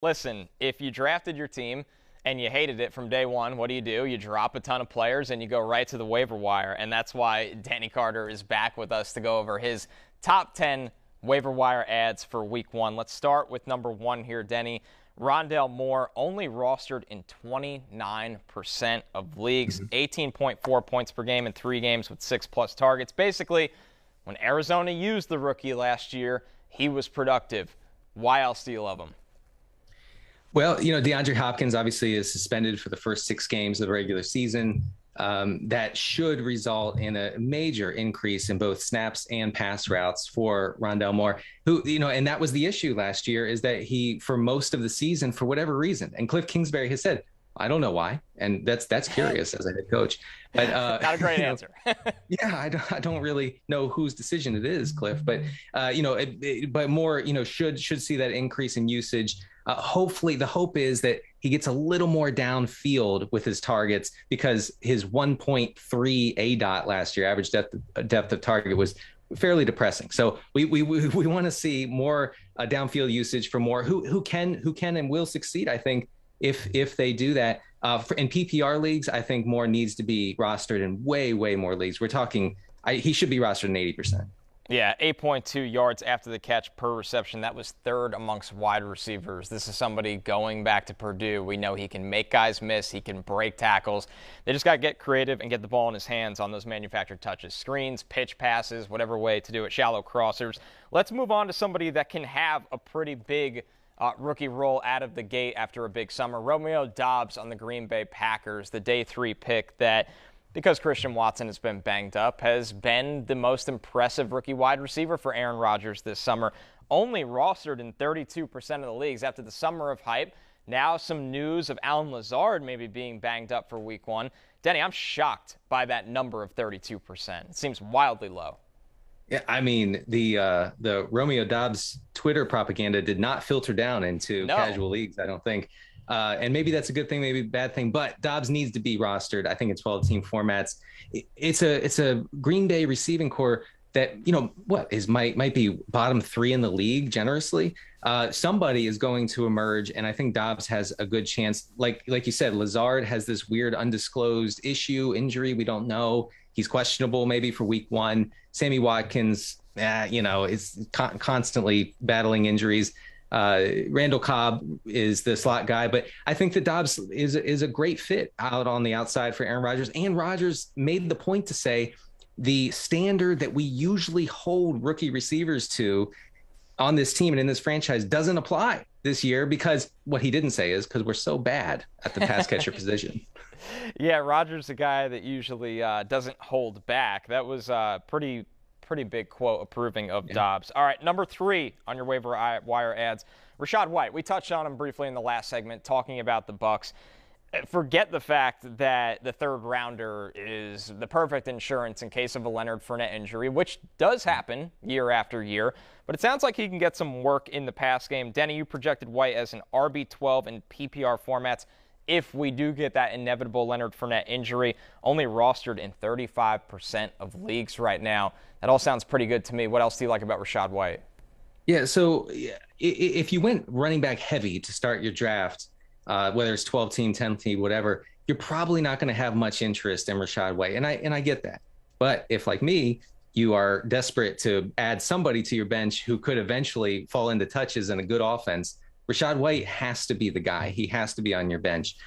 listen, if you drafted your team and you hated it from day one, what do? You drop a ton of players and you go right to the waiver wire. And that's why Denny Carter is back with us to go over his top 10 waiver wire ads for week one. Let's start with number one here, Denny. Rondell Moore, only rostered in 29% of leagues, 18.4 points per game in 3 games with 6+ targets. Basically, when Arizona used the rookie last year, he was productive. Why else do you love him? Well, DeAndre Hopkins obviously is suspended for the first 6 games of the regular season. That should result in a major increase in both snaps and pass routes for Rondell Moore, who, and that was the issue last year, is that he, for most of the season, for whatever reason, and Cliff Kingsbury has said, I don't know why. And that's curious as a head coach. But, not a great answer. Yeah, I don't really know whose decision it is, Cliff. But, but Moore, should see that increase in usage. Hopefully, the hope is that he gets a little more downfield with his targets, because his 1.3 ADOT last year, average depth of target, was fairly depressing. So we want to see more downfield usage for Moore, who can and will succeed, I think, if they do that. In PPR leagues, I think Moore needs to be rostered in way more leagues. We're talking, he should be rostered in 80%. Yeah, 8.2 yards after the catch per reception. That was third amongst wide receivers. This is somebody going back to Purdue. We know he can make guys miss. He can break tackles. They just got to get creative and get the ball in his hands on those manufactured touches. Screens, pitch passes, whatever way to do it, shallow crossers. Let's move on to somebody that can have a pretty big rookie role out of the gate after a big summer. Romeo Dobbs on the Green Bay Packers, the day 3 pick that, because Christian Watson has been banged up, has been the most impressive rookie wide receiver for Aaron Rodgers this summer. Only rostered in 32% of the leagues after the summer of hype. Now some news of Allen Lazard maybe being banged up for week one. Denny, I'm shocked by that number of 32%. It seems wildly low. Yeah, I mean, the Romeo Doubs Twitter propaganda did not filter down into casual leagues, I don't think. And maybe that's a good thing, maybe a bad thing, but Dobbs needs to be rostered, I think, in 12-team formats. It's a Green Bay receiving core that, might be bottom 3 in the league generously. Somebody is going to emerge, and I think Dobbs has a good chance. Like you said, Lazard has this weird undisclosed injury. We don't know. He's questionable maybe for week one. Sammy Watkins, is constantly battling injuries. Randall Cobb is the slot guy, but I think that Dobbs is a great fit out on the outside for Aaron Rodgers. And Rodgers made the point to say the standard that we usually hold rookie receivers to on this team and in this franchise doesn't apply this year, because what he didn't say is because we're so bad at the pass catcher position. Yeah, Rodgers, a guy that usually doesn't hold back. That was a pretty big quote approving of Dobbs. All right, number 3 on your waiver wire ads, Rachaad White. We touched on him briefly in the last segment talking about the Bucs. Forget the fact that the third rounder is the perfect insurance in case of a Leonard Fournette injury, which does happen year after year, but it sounds like he can get some work in the pass game. Denny, you projected White as an RB12 in PPR formats if we do get that inevitable Leonard Fournette injury. Only rostered in 35% of leagues right now. That all sounds pretty good to me. What else do you like about Rachaad White? Yeah, so if you went running back heavy to start your draft, whether it's 12-team, 10-team, whatever, you're probably not going to have much interest in Rachaad White, and I get that. But if, like me, you are desperate to add somebody to your bench who could eventually fall into touches in a good offense, Rachaad White has to be the guy. He has to be on your bench.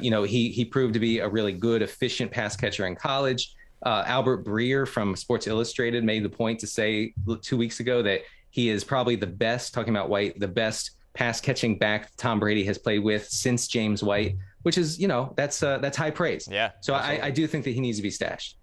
He proved to be a really good, efficient pass catcher in college. Albert Breer from Sports Illustrated made the point to say 2 weeks ago that he is probably the best, talking about White, the best pass catching back Tom Brady has played with since James White, which is, that's high praise. Yeah. So I do think that he needs to be stashed.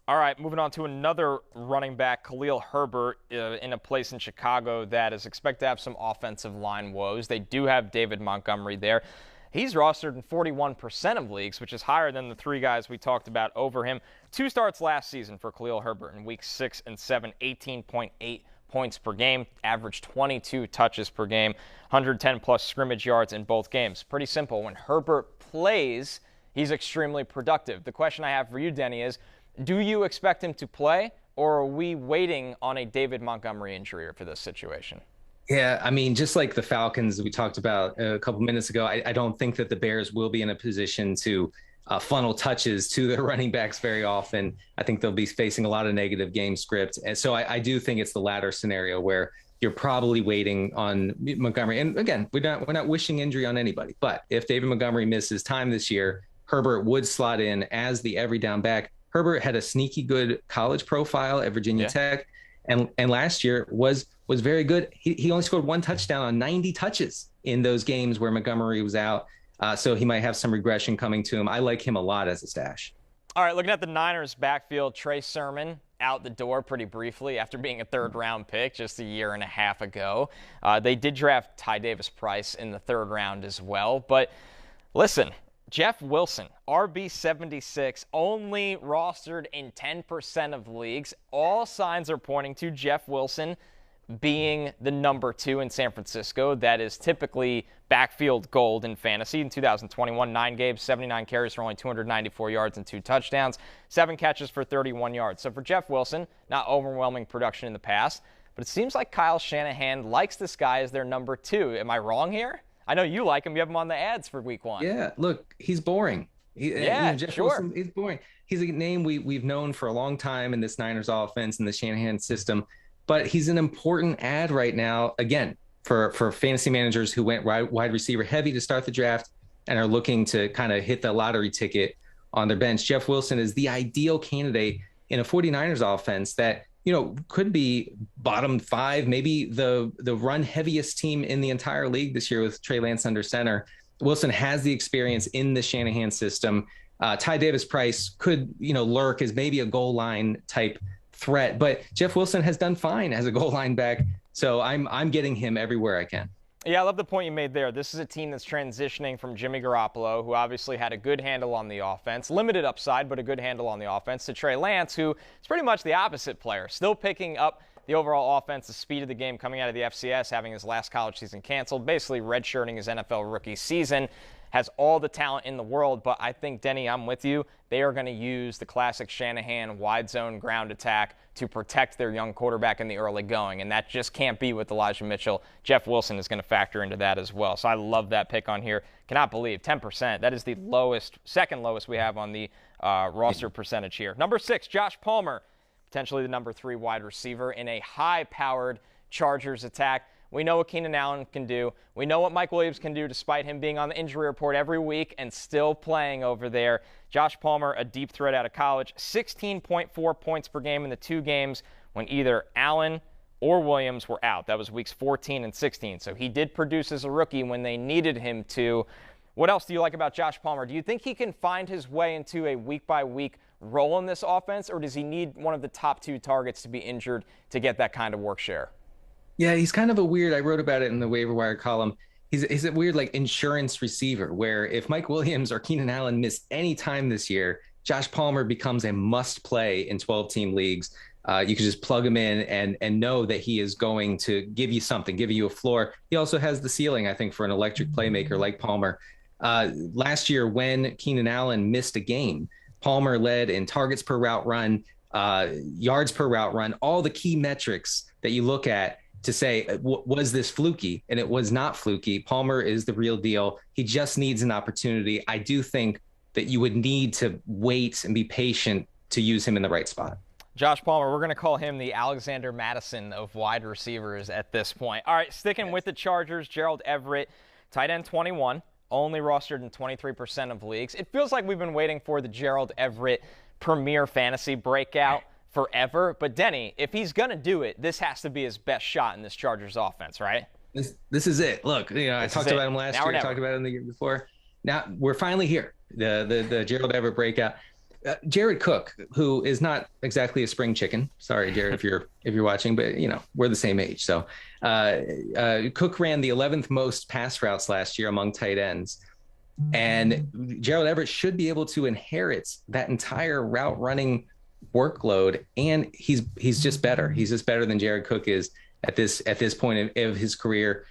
All right, moving on to another running back, Khalil Herbert, in a place in Chicago that is expected to have some offensive line woes. They do have David Montgomery there. He's rostered in 41% of leagues, which is higher than the 3 guys we talked about over him. 2 starts last season for Khalil Herbert in weeks 6 and 7, 18.8 points per game, averaged 22 touches per game, 110-plus scrimmage yards in both games. Pretty simple. When Herbert plays, he's extremely productive. The question I have for you, Denny, is do you expect him to play, or are we waiting on a David Montgomery injury for this situation? Yeah, I mean, just like the Falcons we talked about a couple minutes ago, I don't think that the Bears will be in a position to funnel touches to their running backs very often. I think they'll be facing a lot of negative game script. And so I do think it's the latter scenario where you're probably waiting on Montgomery. And again, we're not wishing injury on anybody. But if David Montgomery misses time this year, Herbert would slot in as the every down back. Herbert had a sneaky good college profile at Virginia Tech, and last year was very good. He only scored one touchdown on 90 touches in those games where Montgomery was out. So he might have some regression coming to him. I like him a lot as a stash. All right, looking at the Niners backfield, Trey Sermon out the door pretty briefly after being a third-round pick just a year and a half ago. They did draft Ty Davis-Price in the third round as well. But listen, Jeff Wilson, RB76, only rostered in 10% of leagues. All signs are pointing to Jeff Wilson being the number 2 in San Francisco. That is typically backfield gold in fantasy. In 2021, 9 games, 79 carries for only 294 yards and 2 touchdowns, 7 catches for 31 yards. So for Jeff Wilson, not overwhelming production in the past, but it seems like Kyle Shanahan likes this guy as their number 2. Am I wrong here? I know you like him. You have him on the ads for week 1. Yeah, look, he's boring. Jeff Wilson, he's boring. He's a name we've known for a long time in this Niners offense and the Shanahan system. But he's an important ad right now, again, for fantasy managers who went wide receiver heavy to start the draft and are looking to kind of hit the lottery ticket on their bench. Jeff Wilson is the ideal candidate in a 49ers offense that, could be bottom 5, maybe the run heaviest team in the entire league this year with Trey Lance under center. Wilson has the experience in the Shanahan system. Ty Davis-Price could, lurk as maybe a goal line type threat, but Jeff Wilson has done fine as a goal line back, so I'm getting him everywhere I can. Yeah, I love the point you made there. This is a team that's transitioning from Jimmy Garoppolo, who obviously had a good handle on the offense, limited upside, but a good handle on the offense, to Trey Lance, who is pretty much the opposite player, still picking up the overall offense, the speed of the game coming out of the FCS, having his last college season canceled, basically redshirting his NFL rookie season. Has all the talent in the world, but I think, Denny, I'm with you. They are going to use the classic Shanahan wide zone ground attack to protect their young quarterback in the early going, and that just can't be with Elijah Mitchell. Jeff Wilson is going to factor into that as well, so I love that pick on here. Cannot believe 10%. That is the lowest, second lowest we have on the roster percentage here. Number 6, Josh Palmer, potentially the number 3 wide receiver in a high-powered Chargers attack. We know what Keenan Allen can do. We know what Mike Williams can do despite him being on the injury report every week and still playing over there. Josh Palmer, a deep threat out of college, 16.4 points per game in the 2 games when either Allen or Williams were out. That was weeks 14 and 16. So he did produce as a rookie when they needed him to. What else do you like about Josh Palmer? Do you think he can find his way into a week-by-week role in this offense, or does he need one of the top 2 targets to be injured to get that kind of work share? Yeah, he's kind of a weird, I wrote about it in the waiver wire column. He's a weird insurance receiver where if Mike Williams or Keenan Allen miss any time this year, Josh Palmer becomes a must play in 12-team leagues. You can just plug him in and know that he is going to give you something, give you a floor. He also has the ceiling, I think, for an electric playmaker like Palmer. Last year when Keenan Allen missed a game, Palmer led in targets per route run, yards per route run, all the key metrics that you look at to say, was this fluky? And it was not fluky. Palmer is the real deal. He just needs an opportunity. I do think that you would need to wait and be patient to use him in the right spot. Josh Palmer, we're going to call him the Alexander Madison of wide receivers at this point. All right, sticking with the Chargers, Gerald Everett, tight end 21, only rostered in 23% of leagues. It feels like we've been waiting for the Gerald Everett premier fantasy breakout forever. But Denny, if he's going to do it, this has to be his best shot in this Chargers offense, right? This is it. Look, I talked about him last year. I talked about him the year before. Now we're finally here. The Gerald Everett breakout. Jared Cook, who is not exactly a spring chicken. Sorry, Jared, if you're watching, but we're the same age. So Cook ran the 11th most pass routes last year among tight ends. And Gerald Everett should be able to inherit that entire route running workload, and he's just better. He's just better than Jared Cook is at this point of his career.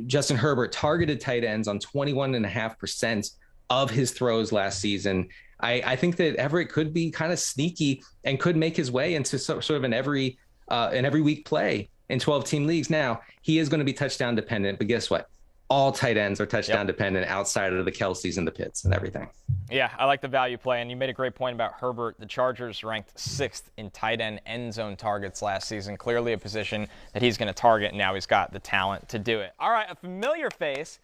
Justin Herbert targeted tight ends on 21.5% of his throws last season. I think that Everett could be kind of sneaky and could make his way into sort of an every week play in 12-team leagues. Now, he is going to be touchdown dependent, but guess what? All tight ends are touchdown dependent outside of the Kelce's and the Pitts and everything. Yeah, I like the value play, and you made a great point about Herbert. The Chargers ranked 6th in tight end zone targets last season. Clearly a position that he's going to target, and now he's got the talent to do it. All right, a familiar face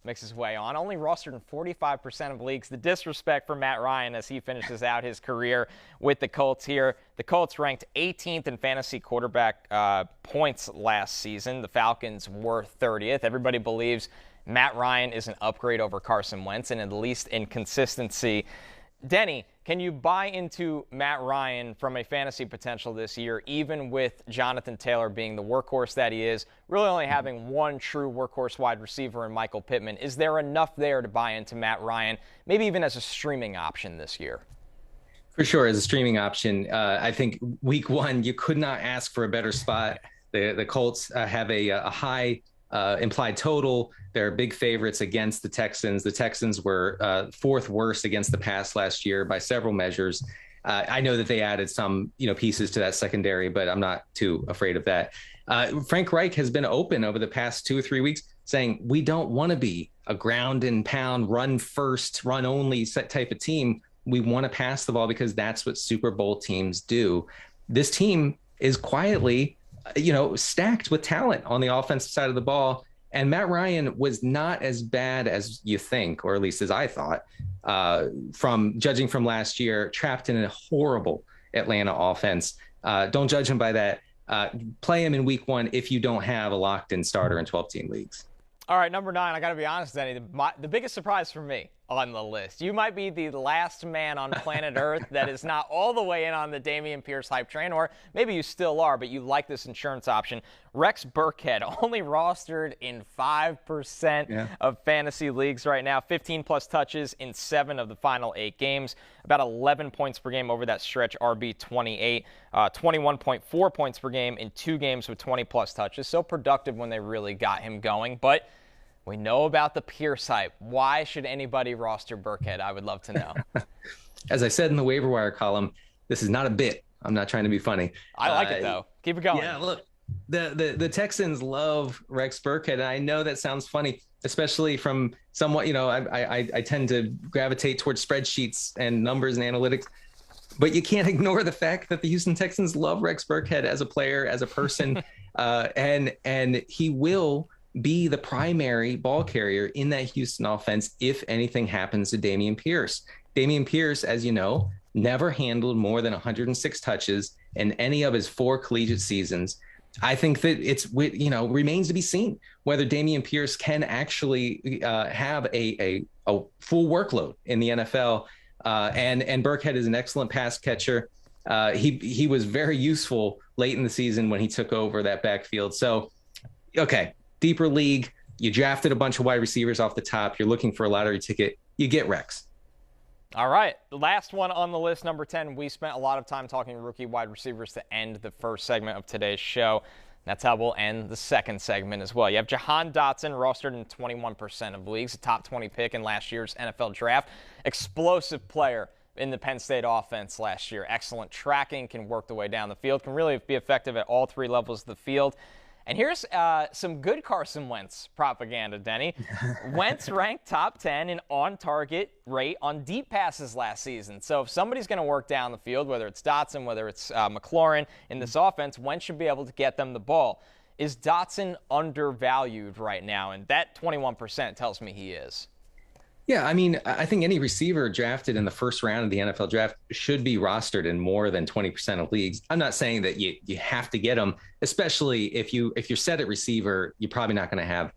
makes his way on. Only rostered in 45% of leagues. The disrespect for Matt Ryan as he finishes out his career with the Colts here. The Colts ranked 18th in fantasy quarterback points last season. The Falcons were 30th. Everybody believes Matt Ryan is an upgrade over Carson Wentz, and at least in consistency. Denny, can you buy into Matt Ryan from a fantasy potential this year, even with Jonathan Taylor being the workhorse that he is, really only having one true workhorse wide receiver in Michael Pittman? Is there enough there to buy into Matt Ryan, maybe even as a streaming option this year? For sure, as a streaming option. I think week 1, you could not ask for a better spot. The Colts have a high implied total. They're big favorites against the Texans. The Texans were 4th worst against the pass last year by several measures. I know that they added some, pieces to that secondary, but I'm not too afraid of that. Frank Reich has been open over the past 2 or 3 weeks saying we don't want to be a ground and pound, run first, run only set type of team. We want to pass the ball because that's what Super Bowl teams do. This team is quietly stacked with talent on the offensive side of the ball. And Matt Ryan was not as bad as you think, or at least as I thought, from judging from last year, trapped in a horrible Atlanta offense. Don't judge him by that. Play him in week 1 if you don't have a locked-in starter in 12-team leagues. All right, number 9, I got to be honest, Denny, the biggest surprise for me on the list. You might be the last man on planet Earth that is not all the way in on the Dameon Pierce hype train, or maybe you still are, but you like this insurance option. Rex Burkhead, only rostered in 5% of fantasy leagues right now, 15-plus touches in 7 of the final 8 games, about 11 points per game over that stretch, RB 28, 21.4 points per game in 2 games with 20-plus touches. So productive when they really got him going, but we know about the Pierce hype. Why should anybody roster Burkhead? I would love to know. As I said in the waiver wire column, this is not a bit. I'm not trying to be funny. I like it, though. Keep it going. Yeah, look, the Texans love Rex Burkhead, and I know that sounds funny, especially from somewhat, I tend to gravitate towards spreadsheets and numbers and analytics, but you can't ignore the fact that the Houston Texans love Rex Burkhead as a player, as a person, and he will be the primary ball carrier in that Houston offense if anything happens to Dameon Pierce. Dameon Pierce, as you know, never handled more than 106 touches in any of his 4 collegiate seasons. I think that it's, remains to be seen whether Dameon Pierce can actually have a full workload in the NFL. And Burkhead is an excellent pass catcher. He was very useful late in the season when he took over that backfield. So, okay. Deeper league, you drafted a bunch of wide receivers off the top. You're looking for a lottery ticket. You get Rex. All right. The last one on the list, number 10. We spent a lot of time talking rookie wide receivers to end the first segment of today's show. That's how we'll end the second segment as well. You have Jahan Dotson, rostered in 21% of leagues, a top 20 pick in last year's NFL draft. Explosive player in the Penn State offense last year. Excellent tracking, can work the way down the field, can really be effective at all 3 levels of the field. And here's some good Carson Wentz propaganda, Denny. Wentz ranked top 10 in on-target rate on deep passes last season. So if somebody's going to work down the field, whether it's Dotson, whether it's McLaurin in this offense, Wentz should be able to get them the ball. Is Dotson undervalued right now? And that 21% tells me he is. Yeah, I mean, I think any receiver drafted in the first round of the NFL draft should be rostered in more than 20% of leagues. I'm not saying that you have to get them, especially if you're set at receiver, you're probably not going to have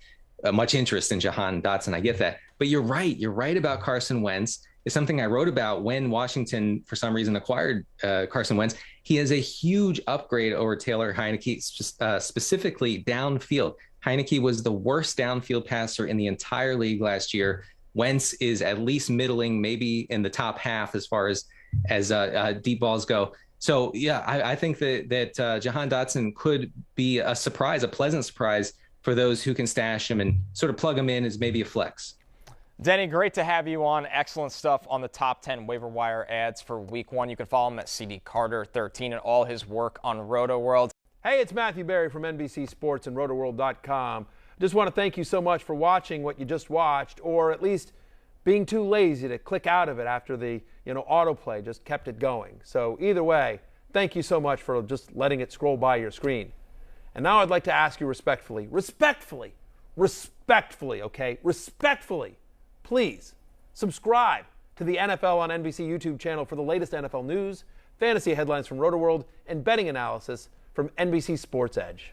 much interest in Jahan Dotson. I get that. But you're right. You're right about Carson Wentz. It's something I wrote about when Washington, for some reason, acquired Carson Wentz. He is a huge upgrade over Taylor Heineke, specifically downfield. Heineke was the worst downfield passer in the entire league last year. Wentz is at least middling, maybe in the top half as far as deep balls go. So, yeah, I think that Jahan Dotson could be a surprise, a pleasant surprise for those who can stash him and sort of plug him in as maybe a flex. Denny, great to have you on. Excellent stuff on the top 10 waiver wire ads for week 1. You can follow him at CD Carter 13 and all his work on Roto World. Hey, it's Matthew Berry from NBC Sports and Rotoworld.com. Just want to thank you so much for watching what you just watched, or at least being too lazy to click out of it after the autoplay just kept it going. So either way, thank you so much for just letting it scroll by your screen. And now I'd like to ask you respectfully, okay, respectfully, please subscribe to the NFL on NBC YouTube channel for the latest NFL news, fantasy headlines from Rotoworld, and betting analysis from NBC Sports Edge.